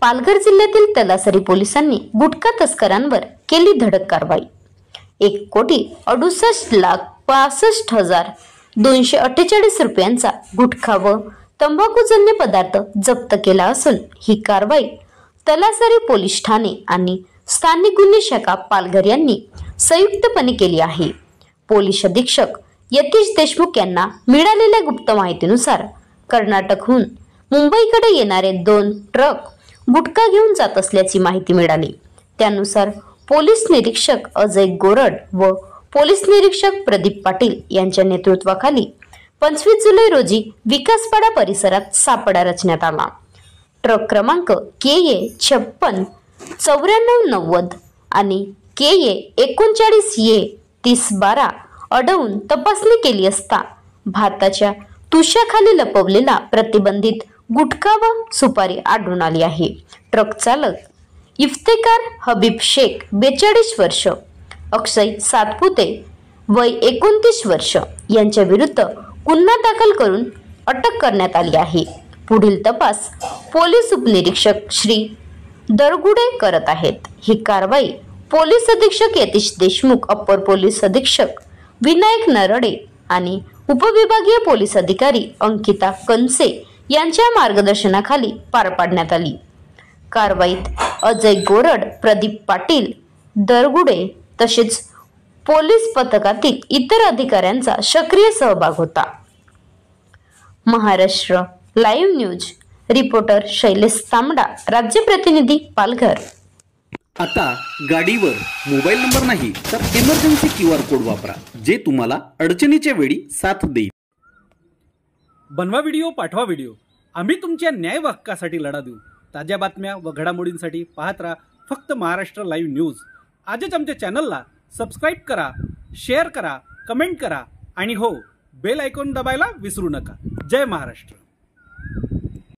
पालघर जिल्ह्यातील तलासरी पोलिसांनी गुटखा तस्करांवर केली धडक कारवाई। 1,68,65,248 रुपयांचा गुटखा व तंबाखूजन्य पदार्थ जप्त केला असून ही कारवाई तलासरी पोलीस ठाणे आणि स्थानिक गुन्हे शाखा पालघर यांनी संयुक्तपणे केली आहे। पोलीस अधीक्षक यतीश देशमुख यांना मिळालेल्या गुप्त माहितीनुसार कर्नाटकहून मुंबईकडे येणारे 2 ट्रक गुटखा घेऊन जात असल्याची माहिती मिळाली। त्यानुसार पोलीस निरीक्षक अजय गोरड व पोलीस निरीक्षक प्रदीप पाटील यांच्या नेतृत्वाखाली 25 जुलै रोजी विकासपाडा परिसरात सापळा रचण्यात आला। ट्रक क्रमांक KA 569490 आणि KA 39A 3012 अडवून तपासणी केली असता भाताच्या तुषाखाली लपवलेला प्रतिबंधित गुटखा व सुपारी आढळून आली आहे। ट्रक चालक इफ्तेकार हबीब शेख 42 वर्ष, अक्षय सातपुते वय 29 वर्ष यांच्या विरुद्ध गुन्हा दाखल करून अटक करण्यात आली आहे। पुढील तपास पोलीस उपनिरीक्षक श्री दरगुडे करत आहेत। ही कारवाई पोलीस अधीक्षक यतीश देशमुख, अप्पर पोलीस अधीक्षक विनायक नरडे आणि उपविभागीय पोलीस अधिकारी अंकिता कंसे यांच्या मार्गदर्शनाखाली पार पाडण्यात आली। कारवाईत अजय गोरड, प्रदीप पाटील, दरगुडे तसेच पोलीस पथकातील इतर अधिकाऱ्यांचा सक्रिय सहभाग होता। Maharashtra live news reporter Shailesh तांबडा, राज्य प्रतिनिधी पालघर। आता गाडीवर मोबाईल नंबर नाही तर इमर्जन्सी QR कोड वापरा, जे तुम्हाला अडचणीच्या वेळी साथ देईल। बनवा व्हिडिओ, पाठवा व्हिडिओ, आम्ही तुमच्या न्याय व हक्कासाठी लढा देऊ। ताज्या बातम्या व घडामोडींसाठी पाहत राहा फक्त महाराष्ट्र लाईव्ह न्यूज। आजच आमच्या चॅनलला सबस्क्राईब करा, शेअर करा, कमेंट करा आणि हो, बेल आयकॉन दाबायला विसरू नका। जय महाराष्ट्र।